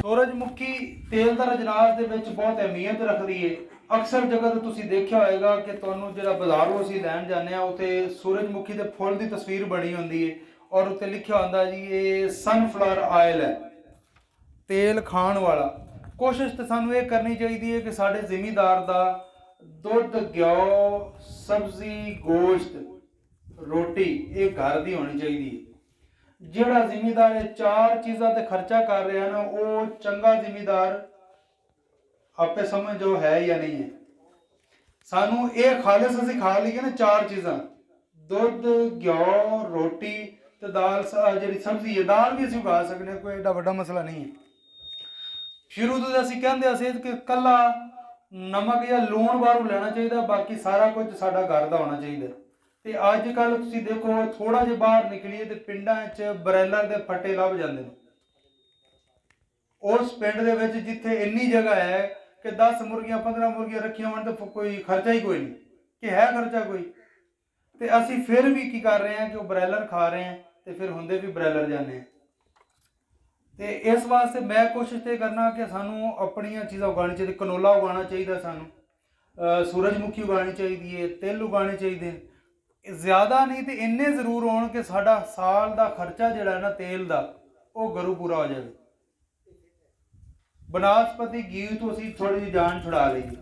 सूरजमुखी तेल का रजनास के बहुत अहमियत रखती है। अक्सर जगह तो तुसीं देखा होगा कि तुहानूं जिहड़ा बाजारों असीं लैण जाने उत्ते सूरजमुखी के फुल की तस्वीर बनी होंदी है और उत्ते लिखा होंदा जी ये सनफ्लावर ऑयल है, तेल खाण वाला। कोशिश तो सानूं ये करनी चाहिए है कि साडे जिमीदार दा दुध घ्यो सब्जी गोश्त रोटी ये घर की होनी चाहिए। जिहड़ा जिमीदार चार चीज़ों ते खर्चा कर रहा है ना वो चंगा जिमीदार आपे समझ जो है या नहीं है। सानू ये खालिस असीं खा लीए ना चार चीज़ां दुध घ्यो रोटी ते दाल जी सब्जी है, दाल भी असीं उगा सकते हैं, कोई एडा वड्डा मसला नहीं है। शुरू तो असीं कहंदे कि कल्ला नमक या लूण बाहरों लेना चाहिए, बाकी सारा कुछ साडा घर का होना चाहिए। तो अजकल तुसीं देखो थोड़ा जिहा बाहर निकलीए तो पिंडां च ब्रैलर के फट्टे लभ जाते हैं। उस पिंड दे विच जिथे इन्नी जगह है कि 10 मुर्गियां 15 मुर्गियां रखियां होण तो कोई खर्चा ही कोई नहीं कि है खर्चा कोई। तो असीं फिर भी की कर रहे हैं कि वो ब्रैलर खा रहे हैं तो फिर होंदे भी ब्रैलर जाने हैं। तो इस वास्ते मैं कोशिश ये करना कि सानू अपनियां चीज़ां उगानी चाहिए। कनोला उगाना चाहिए, सानू सूरजमुखी उगानी चाहिए, तिल उगाने चाहिए। ज़्यादा नहीं तो इन्ने जरूर होण कि साडा साल का खर्चा जिहड़ा है ना तेल का वो घरों पूरा हो जाए। बनस्पति घी तो असीं थोड़ी जी जान छुड़ा लीए,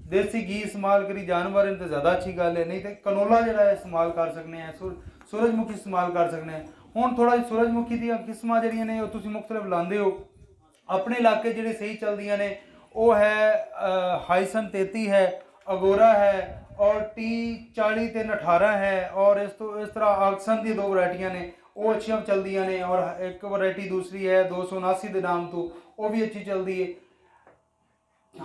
देसी घी इस्तेमाल करी जानवर तो ज़्यादा अच्छी गल है। नहीं तो कनोला जिहड़ा इस्तेमाल कर सकते हैं, सूरजमुखी इस्तेमाल कर सकते हैं। हुण थोड़ा जी सूरजमुखी दी किस्मां जिहड़ियां ने तुसीं मुख्तलिफ लांदे हो। अपने इलाके जिहड़े सही चलदियां ने वो है हाइसन 33 है, अगोरा है और T40 ते 18 है। और इस तरह आक्सन दी 2 वरायटियां ने वो अच्छियां चलदियां ने और एक वरायटी दूसरी है 279 के नाम तो वो भी अच्छी चलती है।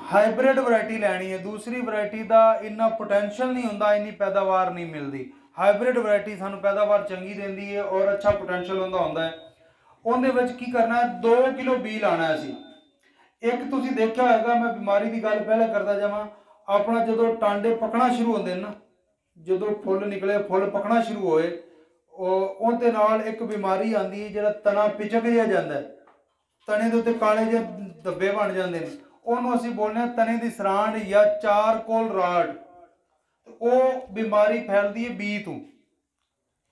हाइब्रिड वरायटी लैनी है, दूसरी वरायटी का इन्ना पोटेंशियल नहीं होंदा, इन्नी पैदावार नहीं मिलती। हाइब्रिड वरायटी सानू पैदावार चंगी देंदी है और अच्छा पोटेंशियल होंदा है। उहदे विच की करना है 2 किलो बी लाना है असीं। एक तुसीं देखा होगा, मैं बीमारी की गल पहले करता जावां, अपना जो टांडे पकना शुरू होंदे ना, जो फुल निकले फुल पकना शुरू होए उहदे नाल एक बीमारी आंदी है जिहड़ा तना पिचक जिहा जांदा है, तने दे उत्ते काले जिहे धब्बे बन जाते हैं। उन्होंने असीं बोलने तने की सरांड या चारकोल राड। वो बीमारी फैलती है बी तो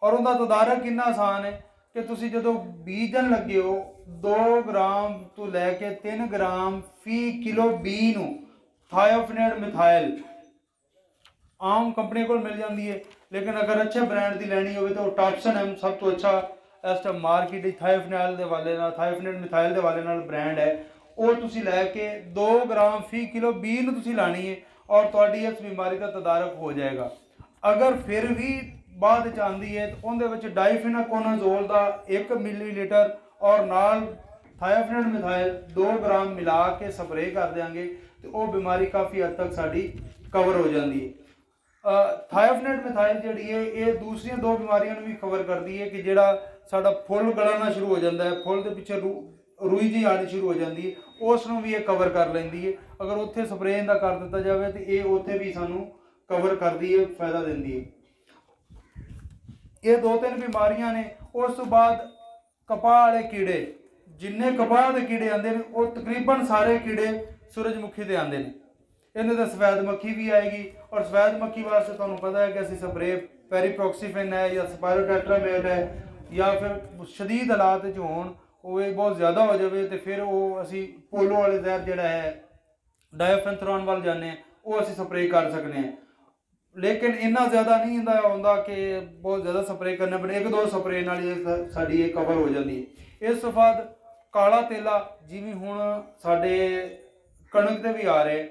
और उनका तदारक इन्ना आसान है कि तुसीं जो बीजन लगे हो 2 ग्राम तो लैके 3 ग्राम फी किलो बी नूं थायोफिनेट मिथाइल आम कंपनी को मिल जाती है, लेकिन अगर अच्छे ब्रांड की लैनी हो तो टॉप्सन एम सब तो अच्छा इस टाइम मार्केट थायोफिनाइल के वाले थायोफिनेट मिथाइल के वाले ब्रांड है। वो तुसीं लैके 2 ग्राम फी किलो बी नूं तुसीं लानी है और तुहाडी इस बीमारी का तदारक हो जाएगा। अगर फिर भी बाद च आंदी है तो उहदे विच डाइफिनाकोनाजोल का 1 मिलीलीटर और नाल थायोफिनेट मिथाइल 2 ग्राम मिला के स्प्रे कर देंगे तो वो बीमारी काफ़ी हद तक साड़ी कवर हो जाती है। थायोफिनेट मिथाइल जी है ये दूसरिया 2 बीमारियों भी कवर करती है कि जोड़ा साडा फुल गलाना शुरू हो जाता है, फुल के पिछे रुई जी आनी शुरू हो जाती है, उसनों भी ये कवर कर लेंदी है। अगर उत्थे स्प्रे इहदा कर दिता जाए तो ये उत्थे भी सानू कवर करती है, फायदा देंदी है। ये 2-3 बीमारियां ने। उस तो बाद कपाह वाले कीड़े, जिन्ने कपाह के कीड़े आते हैं वो तकरीबन सारे कीड़े सूरजमुखी के आते हैं। इन्हें तो सफेद मक्खी भी आएगी और सफेद मक्खी वास्ते तुहानू पता है कि असीं स्प्रे पेरीप्रॉक्सीफिन है या स्पायरोटेट्रामेट है या फिर शदीद हालात होण वो बहुत ज़्यादा हो जाए तो फिर वो असी पोलो वाले जहर जोड़ा है डायोफेंथरॉन वाल जाने वो असी स्प्रे कर सकते हैं। लेकिन इन्ना ज़्यादा नहीं होंदा कि बहुत ज़्यादा स्प्रे करने पड़े, 1-2 स्प्रे नाल साडी ये कवर हो जाती है। इस तो बाद काला तेला जिवें हुण साडे कणक ते भी आ रहे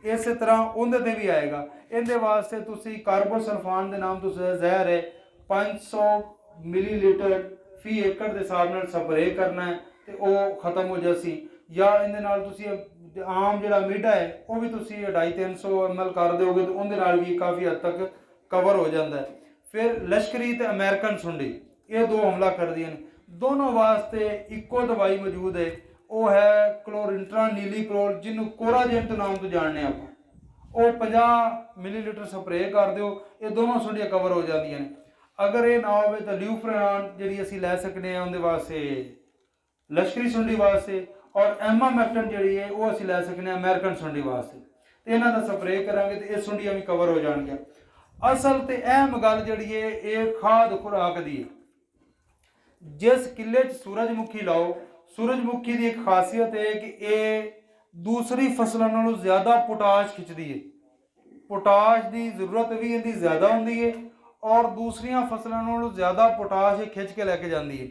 इस तरह उहदे ते भी आएगा। इहदे वास्ते तुसीं कार्बोसल्फान के नाम तो जहर है 500 मिलीलीटर फी एकड़ के हिसाब नाल स्प्रे करना है तो वह खत्म हो जासी। या इहदे नाल तुसीं आम जिहड़ा मीडा है वह भी तुसीं 250-300 ml कर दोगे तो उहदे नाल भी काफ़ी हद तक कवर हो जाता है। फिर लश्करी ते अमेरिकन सुंडी ये 2 हमला कर दिए हैं। दोनों वास्ते इक्को दवाई मौजूद है, वो है क्लोरिंट्रा नीलीप्रोल जिन्हों कोराजेंट नाम तो जानने आप। वो 50 मिलीलीटर स्प्रे कर दो, ये दोनों सुंडियां कवर हो जाती हैं। अगर ये ना हो तो ल्यूफ्रेनान जी असी लै सकते हैं उनके वास्ते लश्करी सुंडी वास्ते, और एमामेक्टन जी है वो असीं लै सकने अमेरिकन सुंडी वास्ते। तो इन्हां दा स्प्रे करांगे तो ये सुंडियां भी कवर हो जाएंगे। असल तो अहम गल जी है ये खाद खुराक दी है। जिस किले च सूरजमुखी लाओ, सूरजमुखी की एक खासियत है कि ये दूसरी फसलों नालों ज़्यादा पोटाश खिंचती है। पोटाश की जरूरत भी इनकी ज़्यादा होंगी है और दूसरिया फसलों नालों ज़्यादा पोटाश ये खिंच के लैके जाती है।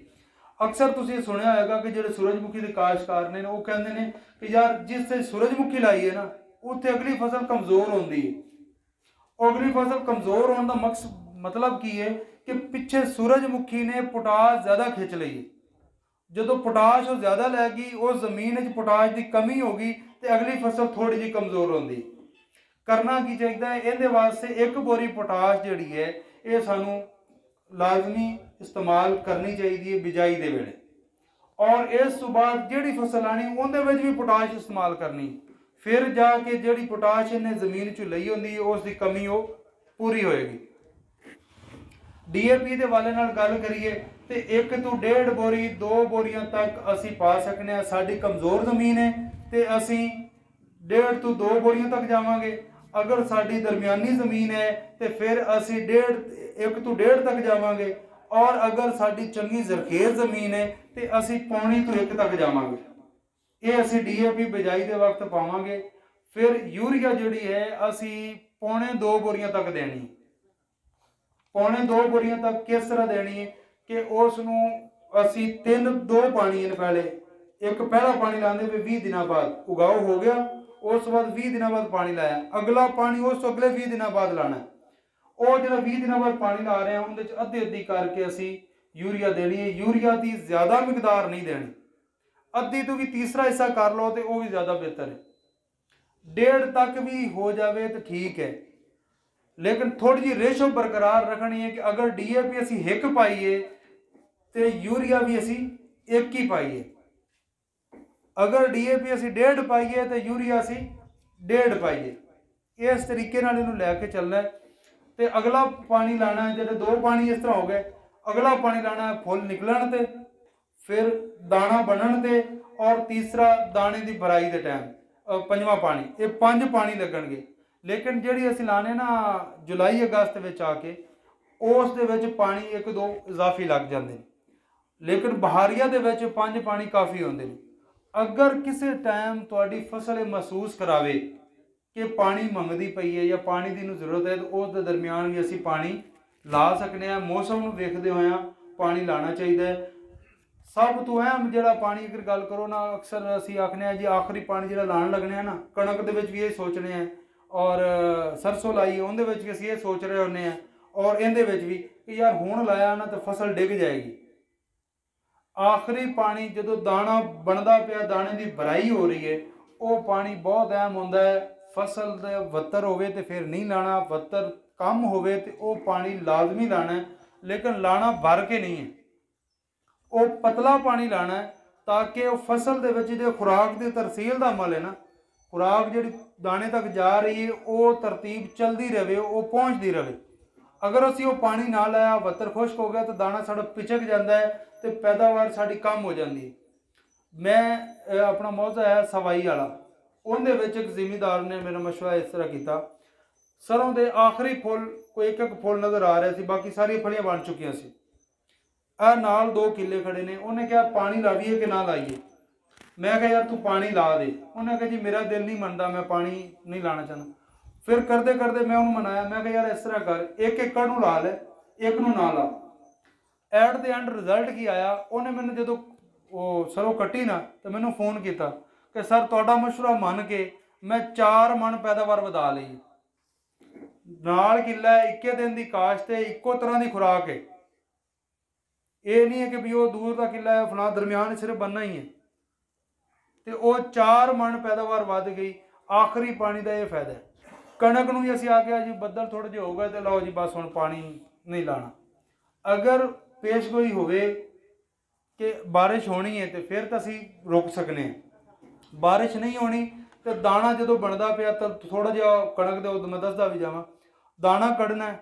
अक्सर तुसीं सुनिया होगा कि जो सूरजमुखी के काश्तकार ने वो कहते हैं कि यार जिस सूरजमुखी लाई है ना उत्थे अगली फसल कमज़ोर होती है। अगली फसल कमज़ोर होने का मतलब की है कि पिछे सूरजमुखी ने पोटाश ज़्यादा खिंच ली है। जो पोटाश वो ज़्यादा लैगी उस जमीन पोटाश की कमी होगी तो अगली फसल थोड़ी जी कमज़ोर होती। करना की चाहिए ये वास्ते एक बोरी पोटाश जी है ये सानू लाजमी इस्तेमाल करनी चाहिए बिजाई के वेले, और इस तो बाद जी फसल आनी उन्हें भी पोटाश इस्तेमाल करनी, फिर जाके जी पोटाश इन्हें जमीन चो लई होंगी उसकी कमी वो पूरी होएगी। DAP के वाले नाल गल करिए तो 1 तो 1.5 बोरी 2 बोरियां तक असी पा सकने। साड़ी कमज़ोर जमीन है तो असी 1.5 तो 2 बोरियां तक जावांगे। अगर साड़ी दरमियानी जमीन है तो फिर असी 1 तो 1.5 तक जावांगे, और अगर साड़ी चंगी जरखेज जमीन है तो असी 1.25 तो 1 तक जावांगे। ये असी DAP बिजाई के वक्त पावांगे। फिर यूरिया जी है असी 1.25 बोरियां तक देनी। 1.25 बोरियां तक किस तरह देनी है कि उसनों असी 2 पानी पहले, एक पहला पानी लाने पे 20 दिनों बाद उगाओ हो गया, उस बाद 20 दिनों बाद पानी लाया, अगला पानी उस अगले 20 दिनों बाद लाना। और जो 20 दिनों बाद पानी ला रहे हैं उनके अद्धी अद्धी करके असी यूरिया देनी है। यूरिया की ज़्यादा मिकदार नहीं देनी, अद्धी तो भी तीसरा हिस्सा कर लो तो वह भी ज़्यादा बेहतर है। 1.5 तक भी हो जाए तो ठीक है, लेकिन थोड़ी जी रेशो बरकरार रखनी है कि अगर DAP असी 1 पाइए तो यूरिया भी असी 1 ही पाइए। अगर DAP असी 1.5 पाइए तो यूरिया असी 1.5 पाइए। इस तरीके नाल इहनूं लैके चलना है। तो अगला पानी लाना है, जो 2 पानी इस तरह हो गए, अगला पानी लाना है फुल निकलन ते, फिर दाना बनन ते, और तीसरा दाने की भराई के टाइम, 5वां पानी। ये 5 पानी लगणगे। लेकिन जी असी लाने ना जुलाई अगस्त में आके उस दे पानी 1-2 इजाफी लग जाते हैं, लेकिन बहारिया के 5 पानी काफ़ी होंगे। अगर किसी टाइम थोड़ी फसल महसूस करावे कि पानी मंगती पई है या पानी की जरूरत है तो उस दरमियान भी असी पानी ला सकते। मौसम को वेखते हुए पानी लाना चाहिए। सब तो अहम जो पानी अगर गल करो ना, अक्सर असी आखने जी आखिरी पानी जो लाने लगने ना, कणक के भी ये सोचने हैं, और सरसों लाई उन्हें भी असी ये सोच रहे होने हैं, और इहदे भी कि यार हुण लाया ना तो फसल डिग जाएगी। आखिरी पानी जो दाना बनता पाया, दाने की भराई हो रही है, वो पानी बहुत अहम होंदा है। फसल दे वत्तर होवे तो फिर नहीं लाना, वत्तर कम होवे तो वो पानी लाजमी लाना है, लेकिन लाना भर के नहीं है, वो पतला पानी लाना है, ताकि वो फसल दे विच जो खुराक की तरसील का अमल है ना, खुराक जी दाने तक जा रही है वो तरतीब चलती रहे, वो पहुँचती रहे। अगर असी वो पानी ना लाया, वत्तर खुश्क हो गया तो दाना साड़ा पिचक जाता है तो पैदावार साड़ी कम हो जाती है। मैं अपना मौजा है सवाई वाला, उनके एक जिमीदार ने मेरा मशवरा इस तरह किया, सरों के आखिरी फुल कोई एक फुल नज़र आ रहा सी, बाकी सारी फलियां बन चुकियां सी। नाल 2 किले खड़े ने, उन्हें कहा पानी लाइए कि ना लाइए। मैं कहा यार तू पानी ला दे। उन्हें कहा जी मेरा दिल नहीं मनता, मैं पानी नहीं लाना चाहता। फिर करते करते मैं उन्होंने मनाया, मैं कहा यार इस तरह कर, 1 एकड़ नूं ला ले, 1 नूं ना ला। एट द एंड रिजल्ट की आया, उन्हें मैंने जो वो सरों कट्टी ना तो मैंने फोन किया कि सर तुहाडा मशवरा मन के मैं 4 मन पैदावार वधा ली। नाल किला 21 दिन की काश्त है, इक्को तरह की खुराक है। ये नहीं है कि भी वो दूर का किला है फलां, दरम्यान सिर्फ बनना ही है। तो वो 4 मन पैदावार वध गई। आखिरी पानी का यह फायदा है। कणक नूं भी असीं आ गया जी बदल थोड़े जे हो गए तो लो जी बस हुण पानी नहीं लाना। अगर पेश गोई होवे कि बारिश होनी है तो फिर तो असीं रुक सकने हैं। बारिश नहीं होनी तो दाना जो बनता पाया तो थोड़ा जिहा कणक दे मैं दसदा भी जावां, दाना कढ़ना है,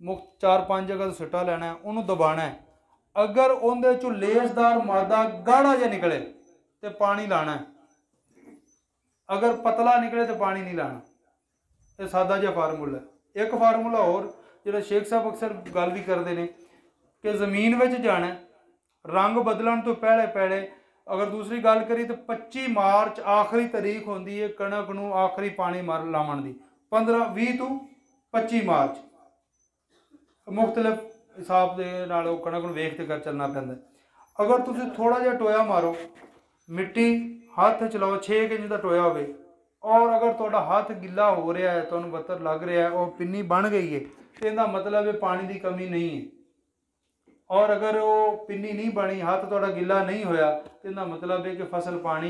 मुख्त 4-5 जगह तो सिट्टा लैना है, उन्होंने दबाना है। अगर उहदे चों लेसदार मादा गाढ़ा जिहा निकले तो पानी लाना है, अगर पतला निकले तो पानी नहीं लाना। ये सादा जिहा फार्मूला है। एक फार्मूला होर जिहड़ा शेख साहब अक्सर गल भी करते हैं कि जमीन में जाना रंग बदलन तो पहले पहले, अगर दूसरी गल करी तो 25 मार्च आखिरी तारीख होंदी है कणक नूं आखिरी पानी मार लावन दी, 15-20 तो 25 मार्च मुख्तलिफ हिसाब के नाल कणक नूं वेख ते कर चलना पैंदा। अगर तुसीं थोड़ा जिहा टोया मारो, मिट्टी हत्थ चलाओ 6 इंच का टोया होवे, और अगर तुहाडा हाथ गिला हो रहा है, तुहानूं बत्तर लग रहा है और पिन्नी बन गई है तो इसका मतलब है पानी की कमी नहीं है। और अगर वो पिन्नी नहीं बनी, हाथ तुहाडा गिला नहीं होया तो इसका मतलब है कि फसल पानी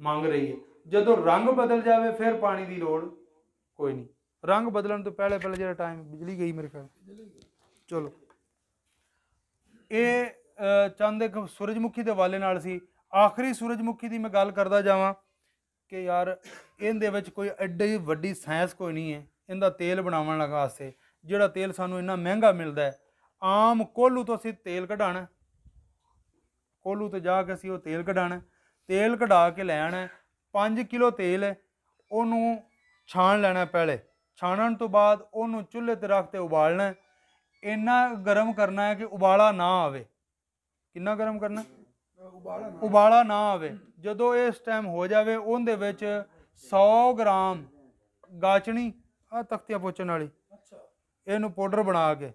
मांग रही है। जदों रंग बदल जाए फिर पानी की लोड़ कोई नहीं। रंग बदलन तो पहले पहले जो टाइम बिजली गई मेरे ख्याल। चलो ये चंद एक सूरजमुखी के हवाले नाल सी। आखिरी सूरजमुखी की मैं गल करदा जावां कि यार इहदे विच कोई एड्डी वड्डी साइंस कोई नहीं है। इहदा तेल बनाउण वास्ते जिहड़ा तेल सानूं इन्ना महंगा मिलदा है, आम कोल्हू तो असीं तेल कढाना, कोल्हू तो जाके असीं वो तेल कढाना, तेल कढा के लै आना। 5 किलो तेल है, उहनूं छाण लैना। पहले छाणन तो बाद उहनूं चुल्हे ते रख के उबालना। इन्ना गर्म करना है कि उबाला ना आवे। किन्ना गर्म करना? उबाला ना आवे। जदों इस टाइम हो जाए उहदे विच 100 ग्राम गाचनी आ तख्तियां पोचण वाली, इहनूं पाउडर बना के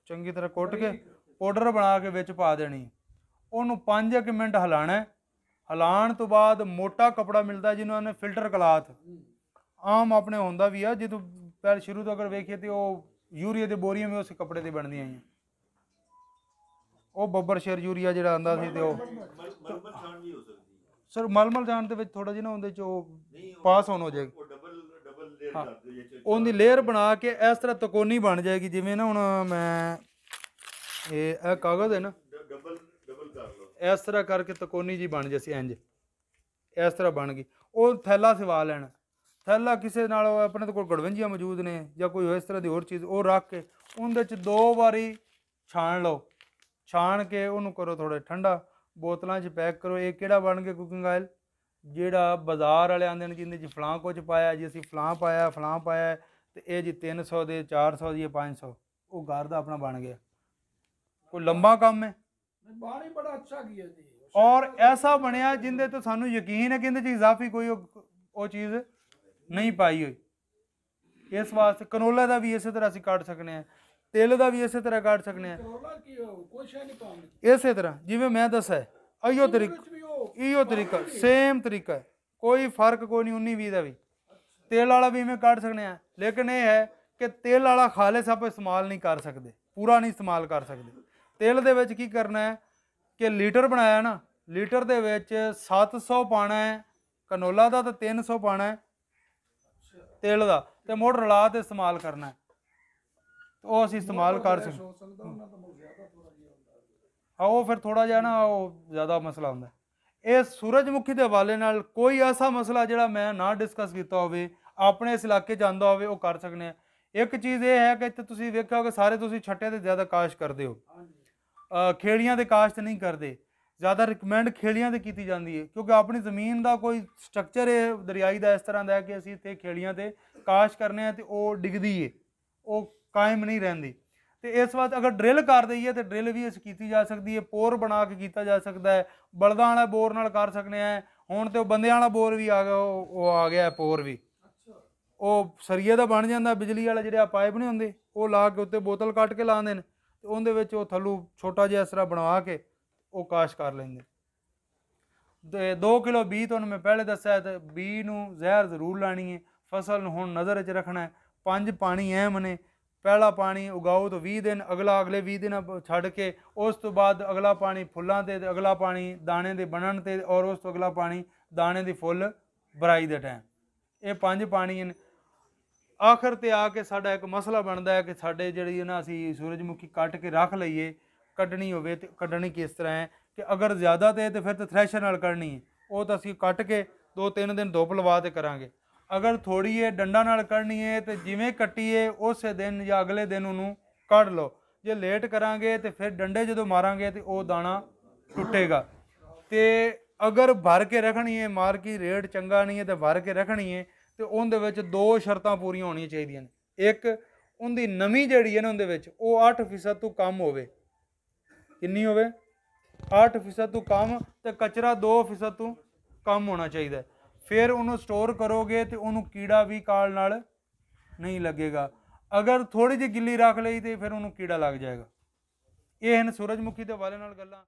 चंगी तरह कुट के पाउडर बना के विच पा देनी। उहनूं 5 मिनट हिलाना। हिलाण तो बाद मोटा कपड़ा मिलता जिन्होंने आने फिल्टर क्लाथ, आम अपने होंदा भी है, जो पहले शुरू तो अगर वेखिए तो यूरिया की बोरियां भी उस कपड़े की बनदियां हैं। वो बब्बर शेर यूरिया जो आंदा सी ते सर मलमल जान दे थोड़ा जिहा उहदे चो पास होन हो जाएगी। हाँ उहदी लेयर बना के इस तरह तकोनी बन जाएगी। जिवें ना हुण मैं ये कागज़ है ना, इस तरह करके तकोनी जी बन जैसी इंज इस तरह बन गई। वो थैला सिवा लैना। थैला किसी नाल अपने कोल गड़वंजियां मौजूद ने या कोई इस तरह की होर चीज़ वो रख के उहदे च 2 बारी छाण लो। छाण के उहनूं करो थोड़ा ठंडा, बोतलों च पैक करो। ये किहड़ा बन गया कुकिंग ऑयल, जिहड़ा बाजार वाले आंदे ने जिंदे च फलां कुछ पाया जी, असीं फलां पाया तो ये जी 300 दे 400 जी 500, वो घर का अपना बन गया। कोई लंबा काम है बड़ा अच्छा किया जी। और ऐसा बनया जिंदे तो सानू यकीन है कि इहदे च इजाफी कोई वो चीज़ नहीं पाई हुई। इस वास्ते कनोला का भी इस तरह असीं कट सकने हैं, तेल का भी इस तरह कट सकने हैं, इस तरह जिवें मैं दस्सा है। इहो तरीका सेम तरीका है, कोई फर्क कोई नहीं। 19-20 का भी तेल वाला भी इवें कट सकने हैं, लेकिन यह है कि तेल वाला खालिस आप इस्तेमाल नहीं कर सकते, पूरा नहीं इस्तेमाल कर सकते। तेल दे विच की करना है कि लीटर बनाया ना, लीटर दे विच 700 पाना है कनोला का तो 300 पाना है तेल का, तो मुड़ रला के इस्तेमाल करना है। तो वो असीं इस्तेमाल कर सकते। हाँ वो फिर थोड़ा जिहा ना वो ज़्यादा मसला होंदा है। इस सूरजमुखी के हवाले नाल कोई ऐसा मसला जिहड़ा मैं ना डिस्कस किया होवे, अपने इस इलाके च आंदा होवे, वो कर सकने। एक चीज़ ये है कि इत्थे तुसीं वेखिआ कि सारे तुसीं छट्टे ते ज़्यादा काश करते हो, खेड़ियां ते काश नहीं करते। ज़्यादा रिकमेंड खेड़ियां ते की जाती है, क्योंकि अपनी जमीन का कोई स्ट्रक्चर है दरियाई का इस तरह का कि असीं इत्थे खेड़ियां ते काश करने तो वो डिगदी है, वो कायम नहीं रहिंदी। तो इस वास्ते अगर ड्रिल कर दईए तो ड्रिल भी अस की जा सकती है, पोर बना के किया जा सकता है, बलदां वाला बोर नाल कर सकते हैं। हुण तो बंदियां वाला बोर भी आ गया, वो आ गया पोर भी, वो सरिये का बन जाता। बिजली वाले जिहड़े पाइप नहीं होंदे वो ला के उत्ते बोतल कट के लाते हैं, तो उहदे विच वो थल्लों छोटा जिहा इस तरह बनवा के वो काश कर लेंगे। 2 किलो बीज तुहानूं मैं पहले दस्सिआ है, तो बीज नूं जहर जरूर लानी है। फसल नूं हुण नज़र च रखना है। 5 पानी अहम ने। पहला पानी उगाओ तो 20 दिन, अगले 20 दिन छड़ के उस तो बाद अगला पानी फुल्लां ते, अगला पानी दाने दे बनन ते, और उस तो अगला पानी दाने दी फुੱਲ बराई दे टाइम। ये 5 पानी ने। आखिर ते आके साडा एक मसला बनता है कि साडे जिहड़ी ना असीं सूरजमुखी कट के रख लईए, कड्ढनी होवे ते कड्ढनी किस तरह है कि अगर ज़्यादा तो फिर तो थ्रैशर नाल कड्ढनी है, वो तो असीं कट के 2-3 दिन धुੱਪ लवा के करांगे। अगर थोड़ी है डंडा नाल कढ़नी है तो जिवें कट्टी है उस दिन या अगले दिन उन्होंने कढ़ लो। ਜੇ ਲੇਟ ਕਰਾਂਗੇ ਤੇ ਫਿਰ ਡੰਡੇ ਜਦੋਂ ਮਾਰਾਂਗੇ ਤੇ ਉਹ ਦਾਣਾ ਟੁੱਟੇਗਾ। ਤੇ ਅਗਰ ਭਰ ਕੇ ਰੱਖਣੀ ਹੈ, ਮਾਰਕੀ ਰੇਟ ਚੰਗਾ ਨਹੀਂ ਹੈ ਤੇ ਭਰ ਕੇ ਰੱਖਣੀ ਹੈ, ਤੇ ਉਹਦੇ ਵਿੱਚ ਦੋ ਸ਼ਰਤਾਂ ਪੂਰੀਆਂ ਹੋਣੀਆਂ ਚਾਹੀਦੀਆਂ ਨੇ। ਇੱਕ, ਉਹਦੀ ਨਮੀ ਜਿਹੜੀ ਹੈ ਨਾ ਉਹਦੇ ਵਿੱਚ ਉਹ 8% ਤੋਂ ਕਮ ਹੋਵੇ। ਕਿੰਨੀ ਹੋਵੇ? 8% ਤੋਂ ਕਮ, ਤੇ ਕਚਰਾ 2% ਤੋਂ ਕਮ ਹੋਣਾ ਚਾਹੀਦਾ। ਫਿਰ ਉਹਨੂੰ ਸਟੋਰ ਕਰੋਗੇ ਤੇ ਉਹਨੂੰ ਕੀੜਾ ਵੀ ਕਾਲ ਨਾਲ ਨਹੀਂ ਲੱਗੇਗਾ। ਅਗਰ ਥੋੜੀ ਜਿਹੀ ਗਿੱਲੀ ਰੱਖ ਲਈ ਤੇ ਫਿਰ ਉਹਨੂੰ ਕੀੜਾ ਲੱਗ ਜਾਏਗਾ। ਇਹ ਹਨ ਸੂਰਜਮੁਖੀ ਦੇ ਹਵਾਲੇ ਨਾਲ ਗੱਲਾਂ।